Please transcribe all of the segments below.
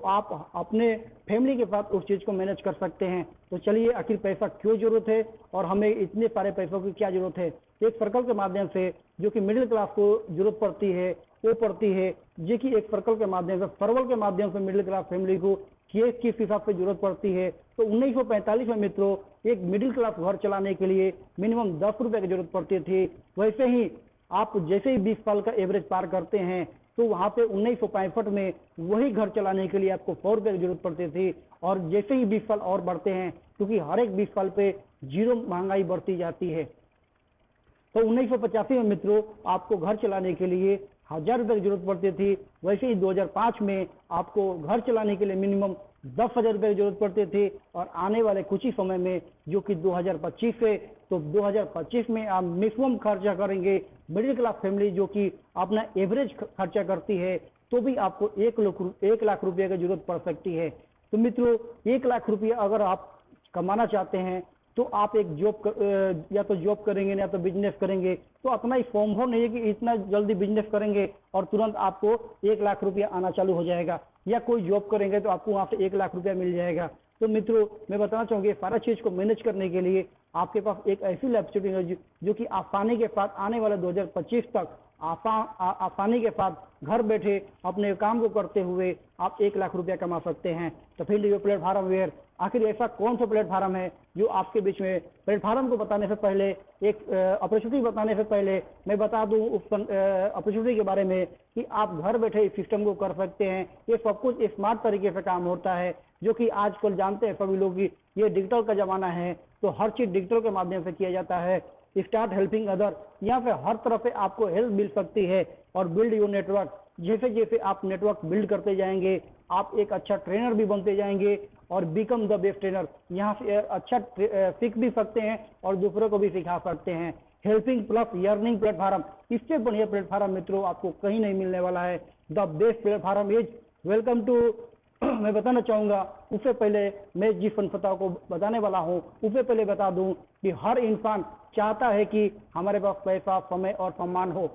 आप अपने फैमिली के साथ उस चीज़ को मैनेज कर सकते हैं। तो चलिए, आखिर पैसा क्यों जरूरत है और हमें इतने सारे पैसों की क्या जरूरत है। एक सर्कल के माध्यम से जो कि मिडिल क्लास को जरूरत पड़ती है वो पड़ती है, जो कि एक सर्कल के माध्यम से, सर्वल के माध्यम से मिडिल क्लास फैमिली को किस हिसाब से जरूरत पड़ती है। तो 1945 में मित्रों एक मिडिल क्लास घर चलाने के लिए मिनिमम 10 रुपए की जरूरत पड़ती थी। वैसे ही आप जैसे ही 20 साल का एवरेज पार करते हैं तो वहां पे 1965 में वही घर चलाने के लिए आपको 100 रुपए की जरूरत पड़ती थी। और जैसे ही 20 साल और बढ़ते हैं, क्योंकि हर एक 20 साल पे जीरो महंगाई बढ़ती जाती है, तो 1985 में मित्रों आपको घर चलाने के लिए 1000 रुपए की जरूरत पड़ती थी। वैसे ही 2005 में आपको घर चलाने के लिए मिनिमम 10,000 रुपए की जरूरत पड़ती थी। और आने वाले कुछ ही समय में जो कि 2025 से, तो 2025 में आप मैक्सिमम खर्चा करेंगे मिडिल क्लास फैमिली जो कि अपना एवरेज खर्चा करती है, तो भी आपको 1 लाख रुपये की जरूरत पड़ सकती है। तो मित्रों 1 लाख रुपये अगर आप कमाना चाहते हैं तो आप एक या तो जॉब करेंगे या तो बिजनेस करेंगे। तो अपना ही संभव नहीं है कि इतना जल्दी बिजनेस करेंगे और तुरंत आपको 1 लाख रुपया आना चालू हो जाएगा, या कोई जॉब करेंगे तो आपको वहां से 1 लाख रुपया मिल जाएगा। तो मित्रों मैं बताना चाहूंगी, सारा चीज को मैनेज करने के लिए आपके पास एक ऐसी लाइफ है जो कि आसानी के साथ आने वाले 2025 तक आसानी के साथ घर बैठे अपने काम को करते हुए आप 1 लाख रुपया कमा सकते हैं। तो फिर प्लेटफॉर्म वेयर, आखिर ऐसा कौन सा प्लेटफॉर्म है जो आपके बीच में, प्लेटफॉर्म को बताने से पहले, एक अपॉर्चुनिटी बताने से पहले मैं बता दूं उस अपॉर्चुनिटी के बारे में कि आप घर बैठे इस सिस्टम को कर सकते हैं। ये सब कुछ स्मार्ट तरीके से काम होता है, जो कि आजकल जानते हैं सभी लोग कि ये डिजिटल का जमाना है, तो हर चीज डिजिटल के माध्यम से किया जाता है। स्टार्ट हेल्पिंग अदर, यहाँ पे हर तरफ से आपको हेल्प मिल सकती है। और बिल्ड योर नेटवर्क, जैसे जैसे आप नेटवर्क बिल्ड करते जाएंगे आप एक अच्छा ट्रेनर भी बनते जाएंगे और बिकम द बेस्ट ट्रेनर, यहाँ से अच्छा सीख भी सकते हैं और दूसरों को भी सिखा सकते हैं। हेल्पिंग प्लस अर्निंग प्लेटफॉर्म, इससे बढ़िया प्लेटफॉर्म मित्रों आपको कहीं नहीं मिलने वाला है। The best platform is welcome to मैं बताना चाहूंगा, उससे पहले मैं जिस संस्था को बताने वाला हूं उससे पहले बता दूं कि हर इंसान चाहता है कि हमारे पास पैसा, समय और सम्मान हो,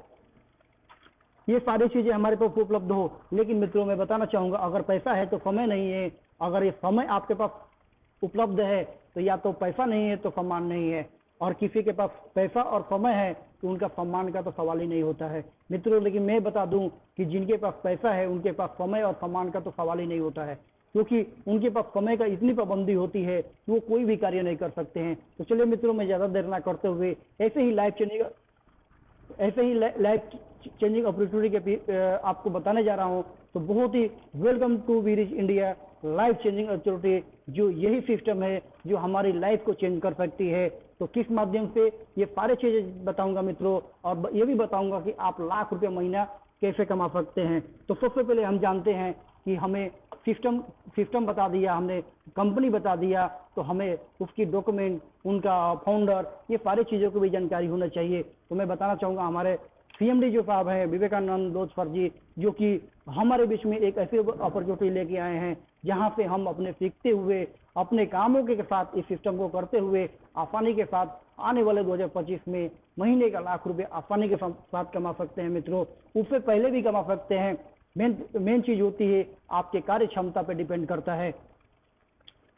ये सारी चीजें हमारे पास उपलब्ध हो। लेकिन मित्रों मैं बताना चाहूंगा, अगर पैसा है तो समय नहीं है, अगर ये समय आपके पास उपलब्ध है तो या तो पैसा नहीं है तो सम्मान नहीं है, और किसी के पास पैसा और समय है तो उनका सम्मान का तो सवाल ही नहीं होता है मित्रों। लेकिन मैं बता दूं कि जिनके पास पैसा है उनके पास समय और सम्मान का तो सवाल ही नहीं होता है, क्योंकि उनके पास समय का इतनी पाबंदी होती है कि वो कोई भी कार्य नहीं कर सकते हैं। तो चलिए मित्रों, मैं ज्यादा देर ना करते हुए ऐसे ही लाइफ चेंजिंग अपॉर्चुनिटी के आपको बताने जा रहा हूं। तो बहुत ही welcome to we rich India life changing opportunity, जो यही सिस्टम है जो हमारी लाइफ को चेंज कर सकती है। तो किस माध्यम से, ये सारे चीजें बताऊंगा मित्रों, और ये भी बताऊंगा कि आप लाख रुपए महीना कैसे कमा सकते हैं। तो सबसे पहले हम जानते हैं कि हमें सिस्टम बता दिया, हमने कंपनी बता दिया, तो हमें उसकी डॉक्यूमेंट, उनका फाउंडर, ये सारी चीज़ों की भी जानकारी होना चाहिए। तो मैं बताना चाहूँगा हमारे सीएमडी जो साहब हैं विवेकानंद लोजफर जी, जो कि हमारे बीच में एक ऐसी अपॉर्चुनिटी लेके आए हैं जहां से हम अपने सीखते हुए, अपने कामों के साथ इस सिस्टम को करते हुए आसानी के साथ आने वाले 2025 में महीने का लाख रुपए आसानी के साथ कमा सकते हैं मित्रों। उससे पहले भी कमा सकते हैं। मेन चीज होती है आपके कार्य क्षमता पे डिपेंड करता है।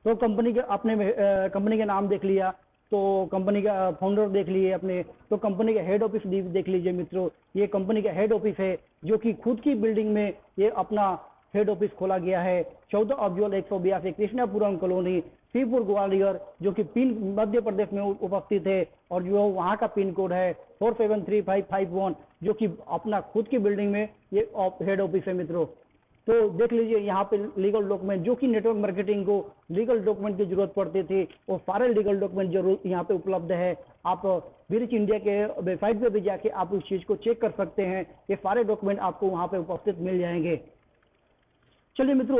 तो कंपनी के नाम देख लिया, तो कंपनी का फाउंडर देख लिए अपने, तो कंपनी का हेड ऑफिस देख लीजिए मित्रों। ये कंपनी का हेड ऑफिस है जो कि खुद की बिल्डिंग में ये अपना हेड ऑफिस खोला गया है। 14 अब्जुल 182 कृष्णापुरम कॉलोनी, श्रीपुर ग्वालियर, जो कि मध्य प्रदेश में उपस्थित है, और जो वहाँ का पिन कोड है 473551, जो कि अपना खुद की बिल्डिंग में ये हेड ऑफिस है मित्रों। तो देख लीजिए यहाँ पे लीगल डॉक्यूमेंट, जो कि नेटवर्क मार्केटिंग को लीगल डॉक्यूमेंट की जरूरत पड़ती थी, वो सारे लीगल डॉक्यूमेंट जरूर यहाँ पे उपलब्ध है। आप वीरिच इंडिया के वेबसाइट पे भी जाके आप उस चीज को चेक कर सकते हैं, ये सारे डॉक्यूमेंट आपको वहाँ पे उपस्थित मिल जाएंगे। चलिए मित्रों,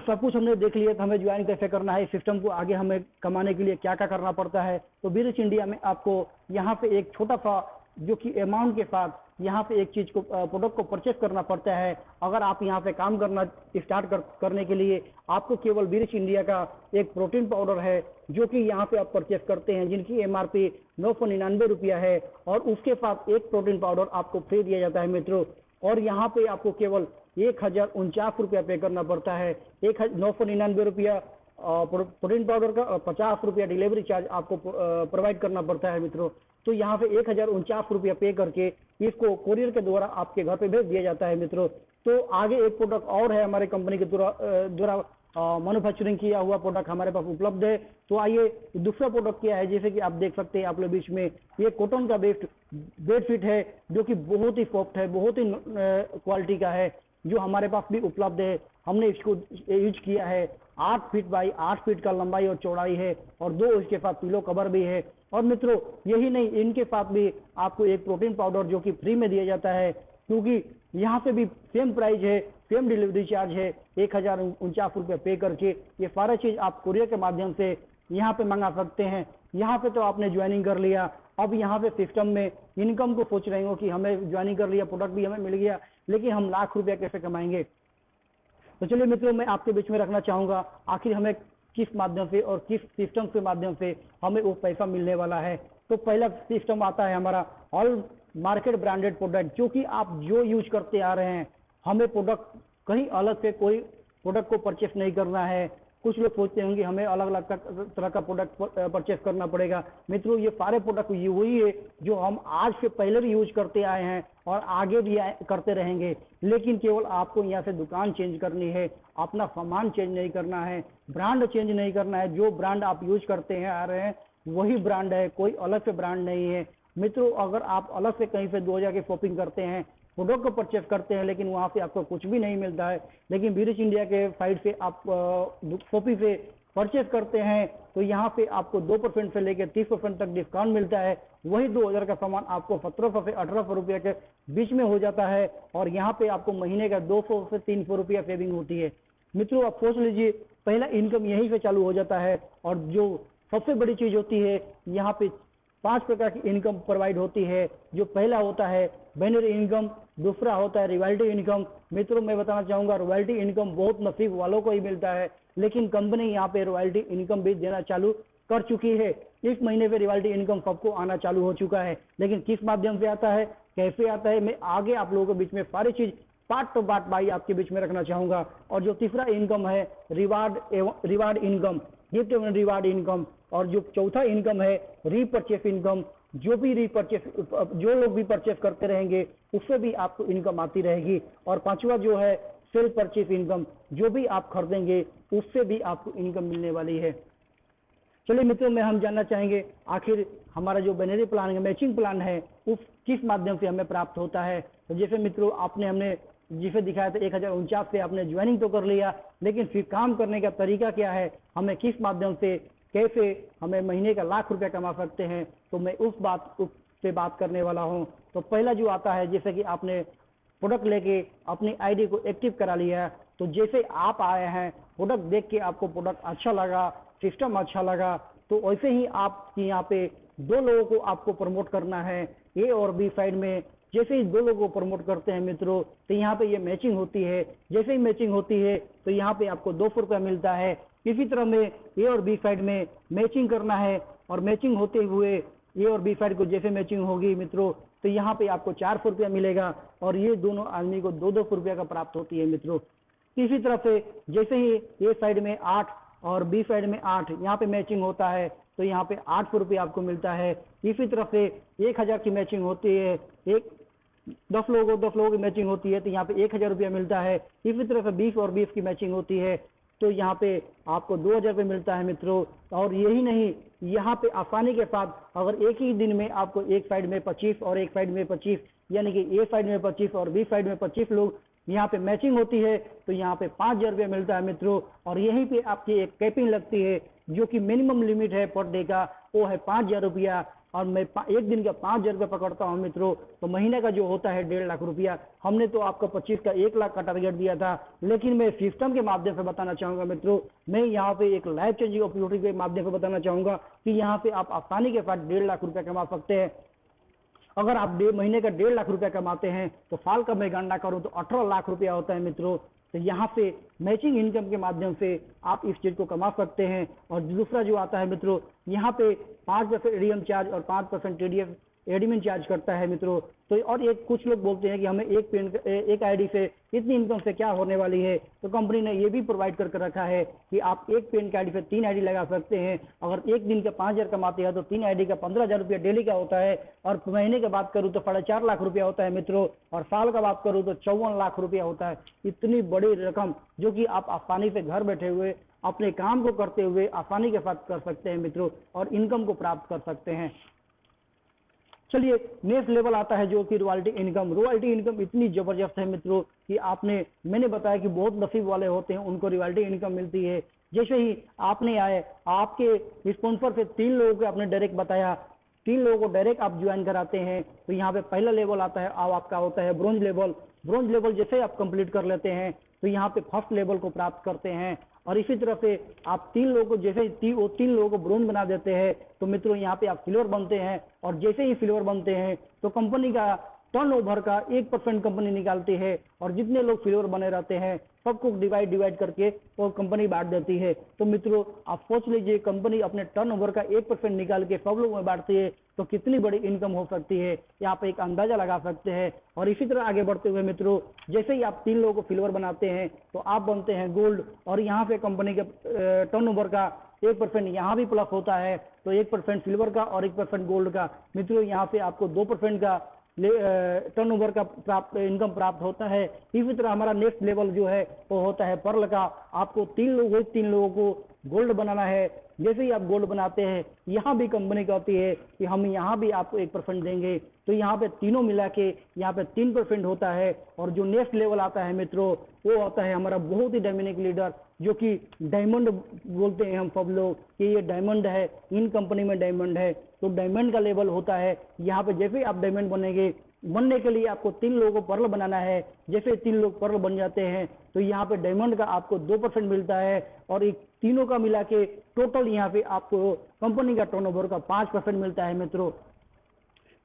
सब कुछ हमने देख लिया, तो हमें ज्वाइन कैसे करना है, सिस्टम को आगे हमें कमाने के लिए क्या क्या करना पड़ता है। तो वीरिच इंडिया में आपको यहाँ पे एक छोटा सा जो कि अमाउंट के साथ यहाँ पे एक चीज को, प्रोडक्ट को परचेस करना पड़ता है। अगर आप यहाँ पे काम करना स्टार्ट करने के लिए आपको केवल वीरिच इंडिया का एक प्रोटीन पाउडर है, जो कि यहाँ पे आप परचेस करते हैं, जिनकी एमआरपी 999 रुपया है, और उसके साथ एक प्रोटीन पाउडर आपको फ्री दिया जाता है मित्रों। और यहाँ पे आपको केवल 1049 रुपया पे करना पड़ता है। 999 रुपया प्रोटीन पाउडर का और 50 रुपया डिलीवरी चार्ज आपको प्रोवाइड करना पड़ता है मित्रों। तो यहाँ पे 1049 रुपया पे करके इसको कोरियर के द्वारा आपके घर पे भेज दिया जाता है मित्रों। तो आगे एक प्रोडक्ट और है हमारे कंपनी के द्वारा मैन्युफैक्चरिंग किया हुआ प्रोडक्ट हमारे पास उपलब्ध है। तो आइए दूसरा प्रोडक्ट क्या है, जैसे कि आप देख सकते हैं आप लोग बीच में ये कॉटन का बेडशीट है जो कि बहुत ही सॉफ्ट है, बहुत ही क्वालिटी का है, जो हमारे पास भी उपलब्ध है। हमने इसको यूज किया है। 8 फीट बाई 8 फीट का लंबाई और चौड़ाई है और 2 इसके साथ पिलो कवर भी है। और मित्रों यही नहीं, इनके साथ भी आपको एक प्रोटीन पाउडर जो कि फ्री में दिया जाता है, क्योंकि यहाँ पे भी सेम प्राइस है, सेम डिलीवरी चार्ज है। 1049 रुपया पे करके ये सारा चीज आप कुरियर के माध्यम से यहाँ पे मंगा सकते हैं। यहाँ पे तो आपने ज्वाइनिंग कर लिया, अब यहाँ पे सिस्टम में इनकम को सोच रहे हो कि हमें ज्वाइनिंग कर लिया, प्रोडक्ट भी हमें मिल गया, लेकिन हम लाख रुपया कैसे कमाएंगे। तो चलिए मित्रों, मैं आपके बीच में रखना चाहूंगा आखिर हमें किस माध्यम से और किस सिस्टम के माध्यम से हमें वो पैसा मिलने वाला है। तो पहला सिस्टम आता है हमारा ऑल मार्केट ब्रांडेड प्रोडक्ट, जो कि आप जो यूज करते आ रहे हैं, हमें प्रोडक्ट कहीं अलग से कोई प्रोडक्ट को परचेस नहीं करना है। कुछ लोग सोचते होंगे हमें अलग अलग तरह का प्रोडक्ट परचेस करना पड़ेगा। मित्रों ये सारे प्रोडक्ट ये वही है जो हम आज से पहले भी यूज करते आए हैं और आगे भी करते रहेंगे, लेकिन केवल आपको यहाँ से दुकान चेंज करनी है, अपना सामान चेंज नहीं करना है, ब्रांड चेंज नहीं करना है। जो ब्रांड आप यूज करते हैं आ रहे हैं वही ब्रांड है, कोई अलग से ब्रांड नहीं है। मित्रों अगर आप अलग से कहीं से 2000 की शॉपिंग करते हैं, प्रोडक्ट को परचेस करते हैं, लेकिन वहां से आपको कुछ भी नहीं मिलता है, लेकिन बीरिच इंडिया के साइड से आप शॉपिंग से परचेस करते हैं तो यहाँ पे आपको 2% से लेकर 30% तक डिस्काउंट मिलता है। वही 2000 का सामान आपको 1700 से 1800 रुपये के बीच में हो जाता है और यहाँ पे आपको महीने का 200 से 300 रुपया सेविंग होती है। मित्रों आप सोच लीजिए, पहला इनकम यहीं से चालू हो जाता है और जो सबसे बड़ी चीज होती है, यहाँ पे 5 प्रकार की इनकम प्रोवाइड होती है। जो पहला होता है बाइनरी इनकम, दूसरा होता है रॉयल्टी इनकम। मित्रों मैं बताना चाहूंगा रॉयल्टी इनकम बहुत नसीब वालों को ही मिलता है, लेकिन कंपनी यहाँ पे रॉयल्टी इनकम भी देना चालू कर चुकी है। इस महीने पे रॉयल्टी इनकम सबको आना चालू हो चुका है, लेकिन किस माध्यम से आता है, कैसे आता है, मैं आगे आप लोगों के बीच में सारी चीज पार्ट तो बात भाई आपके बीच में रखना चाहूंगा। और जो तीसरा इनकम है रिवार्ड इनकम, गिफ्ट एवं रिवार्ड इनकम। और जो चौथा इनकम है रीपरचेस इनकम, जो लोग भी परचेस करते रहेंगे उससे भी आपको इनकम आती रहेगी। और पांचवा जो है सेल्फ परचेस इनकम, जो भी आप खरीदेंगे उससे भी आपको इनकम मिलने वाली है। चलिए मित्रों में हम जानना चाहेंगे आखिर हमारा जो बाइनरी प्लान है, मैचिंग प्लान है, उस किस माध्यम से हमें प्राप्त होता है। तो जैसे मित्रों हमने जिसे दिखाया था 1049 से आपने ज्वाइनिंग तो कर लिया, लेकिन फिर काम करने का तरीका क्या है, हमें किस माध्यम से कैसे हमें महीने का लाख रुपया कमा सकते हैं, तो मैं उस से बात करने वाला हूं। तो पहला जो आता है, जैसे कि आपने प्रोडक्ट लेके अपनी आईडी को एक्टिव करा लिया, तो जैसे आप आए हैं प्रोडक्ट देख के आपको प्रोडक्ट अच्छा लगा, सिस्टम अच्छा लगा, तो वैसे ही आप यहाँ पे 2 लोगों को आपको प्रमोट करना है, ए और बी साइड में। जैसे ही 2 लोगों को प्रमोट करते हैं मित्रों, तो यहाँ पे ये मैचिंग होती है। जैसे ही मैचिंग होती है तो यहाँ पे आपको 200 रुपया मिलता है। इसी तरह में ए और बी साइड में मैचिंग करना है और मैचिंग होते हुए ए और बी साइड को जैसे मैचिंग होगी मित्रों, तो यहाँ पे आपको 400 रुपया मिलेगा और ये दोनों आदमी को 200 रुपया का प्राप्त होती है मित्रों। इसी तरह से जैसे ही ए साइड में 8 और बी साइड में 8 यहाँ पे मैचिंग होता है, तो यहाँ पे 800 रुपया आपको मिलता है। इसी तरह से 1000 की मैचिंग होती है, 10 लोगों की मैचिंग होती है, तो यहाँ पे 1000 रुपया मिलता है। इसी तरह से 20 और 20 की मैचिंग होती है, तो यहाँ पे आपको 2000 रुपये मिलता है मित्रों। और यही नहीं, यहाँ पे आसानी के साथ अगर एक ही दिन में आपको एक साइड में 25 और एक साइड में 25, यानी कि ए साइड में 25 और बी साइड में 25 लोग यहाँ पे मैचिंग होती है, तो यहाँ पे 5000 रुपये मिलता है मित्रों। और यहीं पे आपकी एक कैपिंग लगती है, जो कि मिनिमम लिमिट है पर डे का, वो है 5000 रुपया। और मैं एक दिन का 5000 रुपया पकड़ता हूँ मित्रों, तो महीने का जो होता है 1.5 लाख रुपया। हमने तो आपको 25 का 1 लाख का टारगेट दिया था, लेकिन मैं सिस्टम के माध्यम से बताना चाहूंगा मित्रों, मैं यहाँ पे एक लाइफ चेंजिंग अपॉर्चुनिटी के माध्यम से बताना चाहूंगा कि यहाँ पे आप आसानी के साथ 1.5 लाख रुपया कमा सकते हैं। अगर आप महीने का 1.5 लाख रुपया कमाते हैं तो साल का मैं गणना करूं तो 18 लाख रुपया होता है मित्रों। तो यहाँ से मैचिंग इनकम के माध्यम से आप इस चीज को कमा सकते हैं। और दूसरा जो आता है मित्रों, यहाँ पे 5% एडीएम चार्ज और 5% टीडीएस एडमिन चार्ज करता है मित्रों। तो और एक कुछ लोग बोलते हैं कि हमें एक आईडी से इतनी इनकम से क्या होने वाली है, तो कंपनी ने ये भी प्रोवाइड करके रखा है कि आप एक पेन की आईडी पे 3 आईडी लगा सकते हैं। अगर एक दिन का 5,000 कमाते हैं तो 3 आईडी का 15,000 रुपया डेली का होता है, और महीने की बात करूँ तो 4.5 लाख रुपया होता है मित्रों, और साल का बात करूँ तो 54 लाख रुपया होता है। इतनी बड़ी रकम जो कि आप आसानी से घर बैठे हुए अपने काम को करते हुए आसानी के साथ कर सकते हैं मित्रों, और इनकम को प्राप्त कर सकते हैं। चलिए नेक्स्ट लेवल आता है जो कि रॉयल्टी इनकम। रॉयल्टी इनकम इतनी जबरदस्त है मित्रों कि मैंने बताया कि बहुत नसीब वाले होते हैं उनको रॉयल्टी इनकम मिलती है। जैसे ही आपने आए, आपके स्पॉन्सर से 3 लोगों को आपने डायरेक्ट बताया, 3 लोगों को डायरेक्ट आप ज्वाइन कराते हैं, तो यहाँ पे पहला लेवल आता है, अब आपका होता है ब्रोंज लेवल। ब्रोंज लेवल जैसे आप कंप्लीट कर लेते हैं तो यहाँ पे फर्स्ट लेवल को प्राप्त करते हैं, और इसी तरह से आप 3 लोगों को जैसे ही वो 3 लोगों को ब्रोंज बना देते हैं तो मित्रों यहाँ पे आप सिल्वर बनते हैं, और जैसे ही सिल्वर बनते हैं तो कंपनी का टर्नओवर का 1% कंपनी निकालती है, और जितने लोग सिल्वर बने रहते हैं सबको डिवाइड करके वो कंपनी बांट देती है। तो मित्रों आप सोच लीजिए, कंपनी अपने टर्नओवर का 1% निकाल के सब लोगों में बांटती है तो कितनी बड़ी इनकम हो सकती है, यहाँ पे एक अंदाजा लगा सकते हैं। और इसी तरह आगे बढ़ते हुए मित्रों, जैसे ही आप 3 लोगों को सिल्वर बनाते हैं तो आप बनते हैं गोल्ड, और यहाँ पे कंपनी के टर्नओवर का 1% यहाँ भी प्लस होता है, तो 1% सिल्वर का और 1% गोल्ड का। मित्रों यहाँ पे आपको 2% का टर्नओवर का इनकम प्राप्त होता है। इसी तरह हमारा नेक्स्ट लेवल जो है वो होता है पर्ल का। आपको 3 लोगों को गोल्ड बनाना है। जैसे ही आप गोल्ड बनाते हैं, यहाँ भी कंपनी कहती है कि हम यहाँ भी आपको 1% देंगे, तो यहाँ पे तीनों मिला के यहाँ पे 3% होता है। और जो नेक्स्ट लेवल आता है मित्रों, वो होता है हमारा बहुत ही डायमंड लीडर, जो कि डायमंड बोलते हैं हम सब लोग कि ये डायमंड है, इन कंपनी में डायमंड है। तो डायमंड का लेवल होता है, यहाँ पे जैसे ही आप डायमंड बनेंगे, बनने के लिए आपको 3 लोगों को पर्ल बनाना है। जैसे 3 लोग पर्ल बन जाते हैं तो यहाँ पे डायमंड का आपको 2% मिलता है, और एक तीनों का मिला के टोटल यहाँ पे आपको कंपनी का टर्नओवर का 5% मिलता है मित्रों।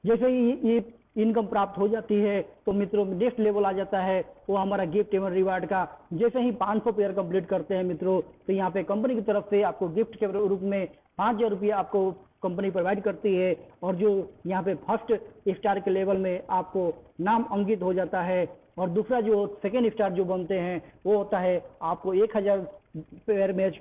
जैसे ही ये इनकम प्राप्त हो जाती है तो मित्रों नेक्स्ट लेवल आ जाता है वो हमारा गिफ्ट एवं रिवार्ड का। जैसे ही 500 पेयर कंप्लीट करते हैं मित्रों, तो यहाँ पे कंपनी की तरफ से आपको गिफ्ट के रूप में 5,000 रुपया आपको कंपनी प्रोवाइड करती है। और जो यहाँ पे फर्स्ट स्टार के लेवल में आपको नाम अंकित हो जाता है, और दूसरा जो सेकेंड स्टार जो बनते हैं वो होता है आपको 1,000 पेयर मैच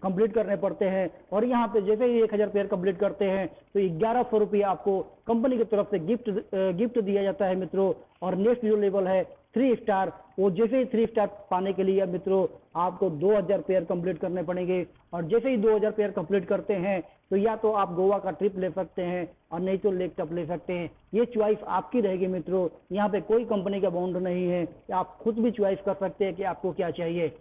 कंप्लीट करने पड़ते हैं। और यहाँ पे जैसे ही 1,000 पेयर कंप्लीट करते हैं तो 1,100 रुपया आपको कंपनी की तरफ से गिफ्ट दिया जाता है मित्रों। और नेक्स्ट जो लेवल है 3 स्टार, वो जैसे ही 3 स्टार पाने के लिए मित्रों आपको 2,000 पेयर कंप्लीट करने पड़ेंगे। और जैसे ही 2,000 पेयर कंप्लीट करते हैं तो या तो आप गोवा का ट्रिप ले सकते हैं और नहीं तो लेक टप ले सकते हैं। ये चॉइस आपकी रहेगी मित्रों, यहाँ पे कोई कंपनी का बाउंड नहीं है, आप खुद भी चॉइस कर सकते हैं कि आपको क्या चाहिए।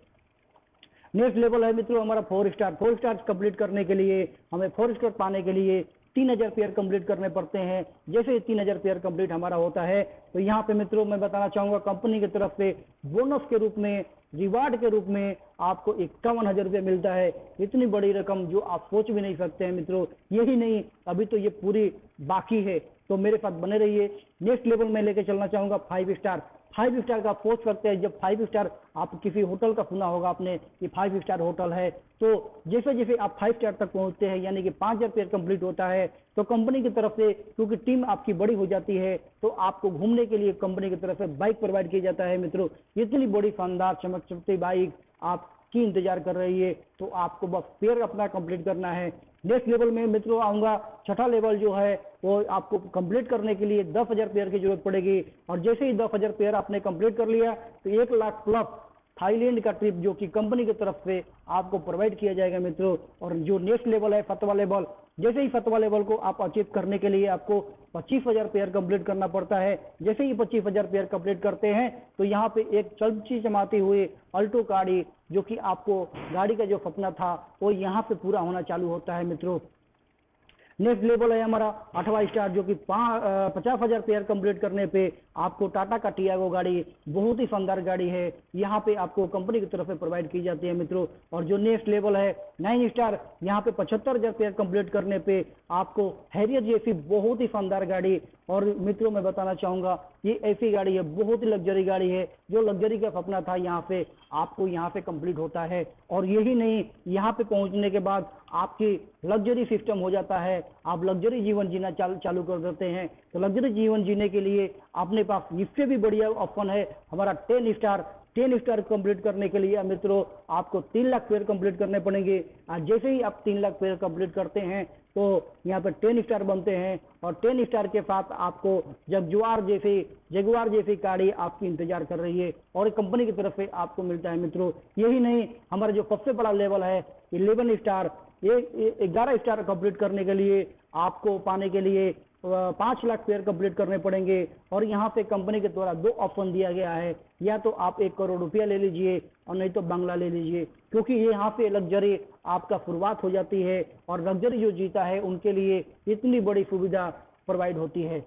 नेक्स्ट लेवल है मित्रों हमारा 4 स्टार। 4 स्टार कंप्लीट करने के लिए हमें 4 स्टार पाने के लिए 3,000 पेयर कंप्लीट करने पड़ते हैं। जैसे ही 3,000 पेयर कंप्लीट हमारा होता है तो यहाँ पे मित्रों मैं बताना चाहूंगा कंपनी की तरफ से बोनस के रूप में, रिवार्ड के रूप में आपको 51,000 रुपये मिलता है। इतनी बड़ी रकम जो आप सोच भी नहीं सकते हैं मित्रों। यही नहीं, अभी तो ये पूरी बाकी है, तो मेरे साथ बने रहिए। नेक्स्ट लेवल में लेके चलना चाहूंगा 5 स्टार। 5 स्टार का सोच सकते हैं, जब 5 स्टार आप किसी होटल का सुना होगा आपने कि 5 स्टार होटल है, तो जैसे जैसे आप 5 स्टार तक पहुंचते हैं यानी कि 5,000 पेयर कंप्लीट होता है तो कंपनी की तरफ से, क्योंकि टीम आपकी बड़ी हो जाती है, तो आपको घूमने के लिए कंपनी की तरफ से बाइक प्रोवाइड किया जाता है मित्रों। इतनी बड़ी शानदार चमकती बाइक आपकी इंतजार कर रही है, तो आपको बस पेयर अपना कंप्लीट करना है। नेक्स्ट लेवल में मित्रों आऊंगा, छठा लेवल जो है वो आपको कंप्लीट करने के लिए 10,000 पेयर की जरूरत पड़ेगी। और जैसे ही 10,000 पेयर आपने कंप्लीट कर लिया तो 1 लाख प्लस थाईलैंड का ट्रिप जो कि कंपनी की तरफ से आपको प्रोवाइड किया जाएगा मित्रों। और जो नेक्स्ट लेवल है फतवा लेवल, जैसे ही फतवा लेवल को आप अचीव करने के लिए आपको 25,000 पेयर कंप्लीट करना पड़ता है। जैसे ही 25,000 पेयर कंप्लीट करते हैं तो यहाँ पे एक चमची चमाती हुई अल्टो गाड़ी, जो कि आपको गाड़ी का जो सपना था वो यहाँ पे पूरा होना चालू होता है मित्रों। नेक्स्ट लेवल है हमारा 8वां स्टार, जो कि 50,000 पेयर कंप्लीट करने पे आपको टाटा का टियागो गाड़ी, बहुत ही शानदार गाड़ी है, यहाँ पे आपको कंपनी की तरफ से प्रोवाइड की जाती है मित्रों। और जो नेक्स्ट लेवल है 9 स्टार, यहाँ पे 75,000 पेयर कंप्लीट करने पे आपको हैरियर जैसी बहुत ही शानदार गाड़ी और मित्रों मैं बताना चाहूंगा ये ऐसी गाड़ी है, बहुत ही लग्जरी गाड़ी है। जो लग्जरी का सपना था यहाँ पे आपको यहाँ पे कंप्लीट होता है। और यही नहीं, यहाँ पे पहुंचने के बाद आपकी लग्जरी सिस्टम हो जाता है, आप लग्जरी जीवन जीना चालू कर देते हैं। तो लग्जरी जीवन जीने के लिए अपने पास इससे भी बढ़िया ऑप्शन है हमारा 10 स्टार कंप्लीट करने के लिए मित्रों आपको 3 लाख फेयर कंप्लीट करने पड़ेंगे। आज जैसे ही आप 3 लाख फेयर कंप्लीट करते हैं तो यहाँ पर 10 स्टार बनते हैं और 10 स्टार के साथ आपको जगुआर जैसी गाड़ी आपकी इंतजार कर रही है और कंपनी की तरफ से आपको मिलता है मित्रों। यही नहीं, हमारा जो सबसे बड़ा लेवल है 11 स्टार, ये 11 स्टार कंप्लीट करने के लिए आपको पाने के लिए 5 लाख पेयर कंप्लीट करने पड़ेंगे। और यहाँ पे कंपनी के द्वारा 2 ऑप्शन दिया गया है, या तो आप 1 करोड़ रुपया ले लीजिए और नहीं तो बंगला ले लीजिए, क्योंकि ये यहाँ पे लग्जरी आपका शुरुआत हो जाती है और लग्जरी जो जीता है उनके लिए इतनी बड़ी सुविधा प्रोवाइड होती है।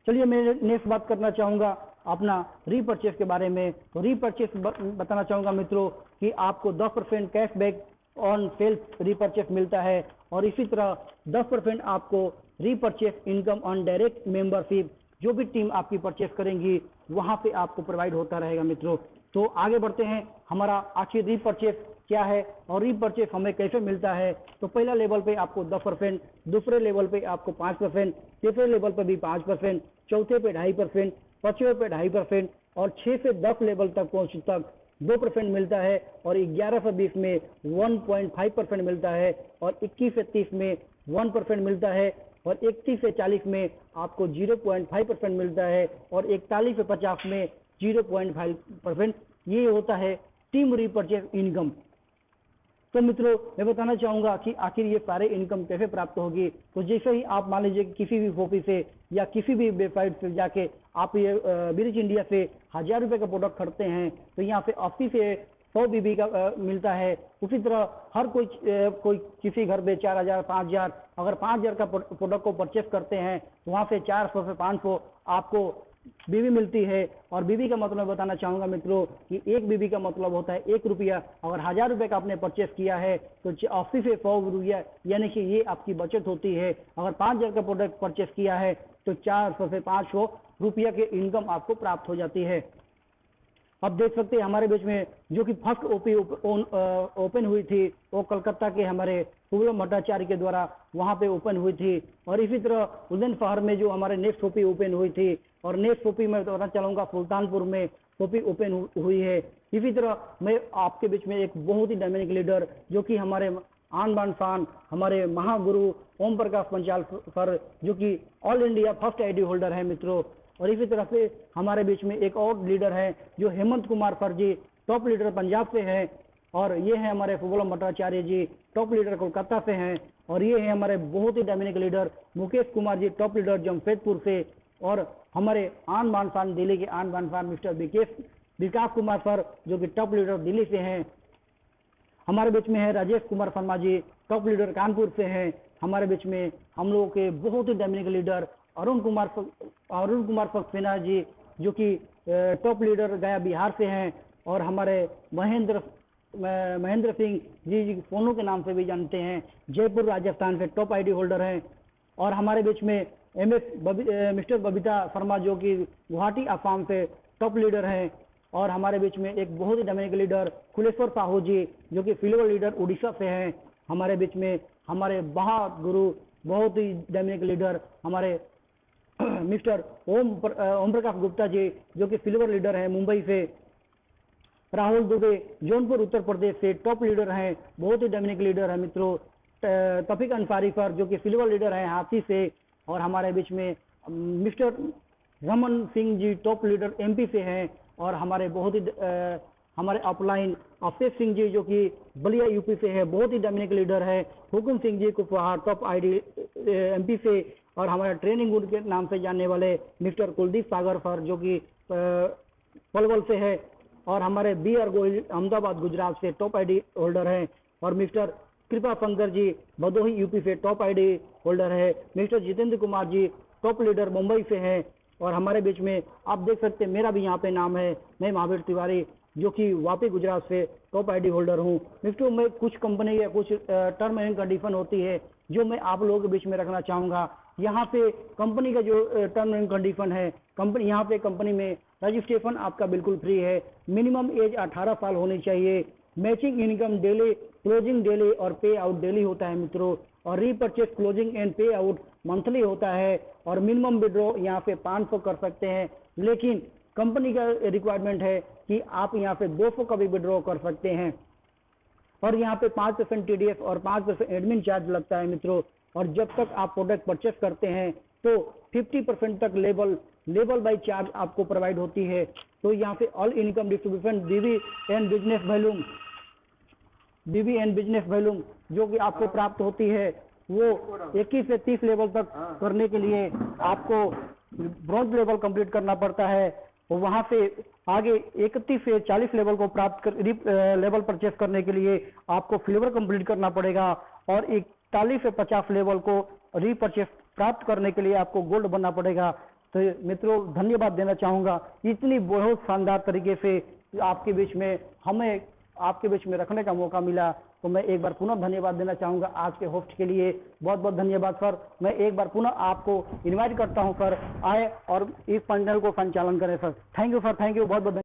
चलिए मैं नेक्स्ट बात करना चाहूंगा अपना रीपर्चेस के बारे में। तो रीपर्चेस बताना चाहूंगा मित्रों कि आपको 10% कैशबैक ऑन सेल्फ रीपर्चेस मिलता है और इसी तरह 10% आपको repurchase income on direct membership, जो भी टीम आपकी परचेस करेंगी वहां पे आपको प्रोवाइड होता रहेगा मित्रों। तो आगे बढ़ते हैं, हमारा आखिर रीपर्चेस क्या है और रीपर्चेस हमें कैसे मिलता है। तो पहला लेवल पे आपको 10%, दूसरे लेवल पे आपको 5%, तीसरे लेवल पे भी 5%, चौथे पे 2.5%, पांचवें पे 2.5% और 6 से 10 लेवल तक पहुंच तक 2% मिलता है और 11 से 20 में 1.5% मिलता है और 21 से 30 में 1% मिलता है और 31 से 40 में आपको 0.5% मिलता है और 41 से 50 में 0.5%। ये होता है टीम रीपर्चेस इनकम। तो मित्रों मैं बताना चाहूंगा कि आखिर ये सारे इनकम कैसे प्राप्त होगी। तो जैसे ही आप मान लीजिए किसी भी फोपी से या किसी भी वेबसाइट से जाके आप ये ब्रिज इंडिया से 1000 रुपए का प्रोडक्ट खरीदते हैं तो यहाँ पे 80 से 100 बीबी का मिलता है। उसी तरह हर कोई किसी घर में 4000 5000, अगर 5000 का प्रोडक्ट को परचेस करते हैं तो वहाँ से 400 से 500 आपको बीबी मिलती है। और बीबी का मतलब बताना चाहूंगा मित्रों कि एक बीबी का मतलब होता है 1 रुपया। अगर 1000 रुपए का आपने परचेस किया है तो 80 से 100 रुपया, यानी कि ये आपकी बचत होती है। अगर 5000 का प्रोडक्ट परचेस किया है तो 400 से 500 रुपया के इनकम आपको प्राप्त हो जाती है। अब देख सकते हैं हमारे बीच में जो कि फर्स्ट ओपी ओपन हुई थी वो कलकत्ता के हमारे सुब्रम भट्टाचार्य के द्वारा वहां पे ओपन हुई थी। और इसी तरह उदयन शहर में जो हमारे नेक्स्ट ओपी ओपन हुई थी और नेक्स्ट ओपी में बताना चलूंगा सुल्तानपुर में ओपी ओपन हुई है। इसी तरह मैं आपके बीच में एक बहुत ही डायनेमिक लीडर जो कि हमारे आन बान शान हमारे महागुरु ओम प्रकाश पंचाल सर, जो कि all India first ID holder है मित्रों। और इसी तरह से हमारे बीच में एक और लीडर है जो हेमंत कुमार सर जी, टॉप लीडर पंजाब से हैं। और ये है हमारे सुब्रम भट्टाचार्य जी, टॉप लीडर कोलकाता से हैं। और ये है हमारे बहुत ही dynamic leader Mukesh Kumar ji, top leader Jamshedpur से। और हमारे आन बान शान दिल्ली के आन बान शान मिस्टर विकास कुमार सर जो कि टॉप लीडर दिल्ली से हैं। हमारे बीच में है राजेश कुमार शर्मा जी, टॉप लीडर कानपुर से हैं। हमारे बीच में हम लोगों के बहुत ही डायनेमिक लीडर अरुण कुमार सक्सेना जी जो कि टॉप लीडर गया बिहार से हैं। और हमारे महेंद्र सिंह जी सोनू के नाम से भी जानते हैं, जयपुर राजस्थान से टॉप आईडी होल्डर हैं। और हमारे बीच में मिस्टर बबीता शर्मा जो कि गुवाहाटी असम से टॉप लीडर हैं। और हमारे बीच में एक बहुत ही डायनेमिक लीडर कुलेश्वर साहू जी जो कि सिल्वर लीडर उड़ीसा से हैं। हमारे बीच में हमारे महागुरु बहुत ही डायनेमिक लीडर हमारे मिस्टर ओम प्रकाश गुप्ता जी जो कि सिल्वर लीडर हैं मुंबई से। राहुल दुबे जौनपुर उत्तर प्रदेश से टॉप लीडर हैं, बहुत ही डायनेमिक लीडर है मित्रों। तफीक अंसारी सर जो कि सिल्वर लीडर हैं हाथी से। और हमारे बीच में mister Raman Singh ji top leader MP से हैं। और हमारे बहुत ही हमारे अपलाइन अवशेष सिंह जी जो कि बलिया यूपी से है, बहुत ही डायनेमिक लीडर है। Hukum Singh ji कुपवाहा top ID MP से। और हमारे ट्रेनिंग गुड के नाम से जानने वाले मिस्टर कुलदीप सागर सर जो कि पलवल से है। और हमारे BR गोयल अहमदाबाद गुजरात से टॉप आईडी होल्डर हैं। और मिस्टर कृपा शंकर जी भदोही यूपी से टॉप आईडी होल्डर है। Mister Jitendra Kumar ji top leader Mumbai से हैं। और हमारे बीच में आप देख सकते हैं मेरा भी यहाँ पे नाम है, मैं महावीर तिवारी जो कि वापी गुजरात से टॉप आईडी होल्डर हूं। मित्रों, मैं कुछ कंपनी या कुछ टर्म एंड कंडीशन होती है जो मैं आप लोगों के बीच में रखना चाहूंगा। यहाँ पे कंपनी का जो टर्म एंड कंडीशन है, कंपनी यहाँ पे कंपनी में रजिस्ट्रेशन आपका बिल्कुल फ्री है। मिनिमम एज 18 साल होनी चाहिए। Matching income daily, closing daily और पे आउट डेली होता है मित्रों। और रीपरचेस, क्लोजिंग एंड पे आउट मंथली होता है। और मिनिमम विड्रॉ यहाँ पे 500 कर सकते हैं, लेकिन कंपनी का रिक्वायरमेंट है कि आप यहाँ पे 200 का भी विड्रॉ कर सकते हैं। और यहाँ पे 5% टीडीएस और 5% एडमिन चार्ज लगता है मित्रों। और जब तक आप प्रोडक्ट परचेस करते हैं तो 50% तक लेबल बाई चार्ज आपको प्रोवाइड होती है। तो यहाँ पे all income distribution DV and business volume जो कि आपको प्राप्त होती है, वो 21 से 30 लेवल तक करने के लिए आपको ब्रॉन्ज लेवल कंप्लीट करना पड़ता है। और वहां से आगे 31 से 40 लेवल को लेवल परचेस करने के लिए आपको सिल्वर कंप्लीट करना पड़ेगा। और 41 से 50 लेवल को रीपरचेस प्राप्त करने के लिए आपको गोल्ड बनना पड़ेगा। तो मित्रों, धन्यवाद देना चाहूंगा इतनी बहुत शानदार तरीके से हमें आपके बीच में रखने का मौका मिला। तो मैं एक बार पुनः धन्यवाद देना चाहूंगा आज के होस्ट के लिए। बहुत बहुत धन्यवाद सर। मैं एक बार पुनः आपको इनवाइट करता हूं सर, आए और इस पैनल को संचालन करें sir. Thank you sir, thank you, बहुत बहुत।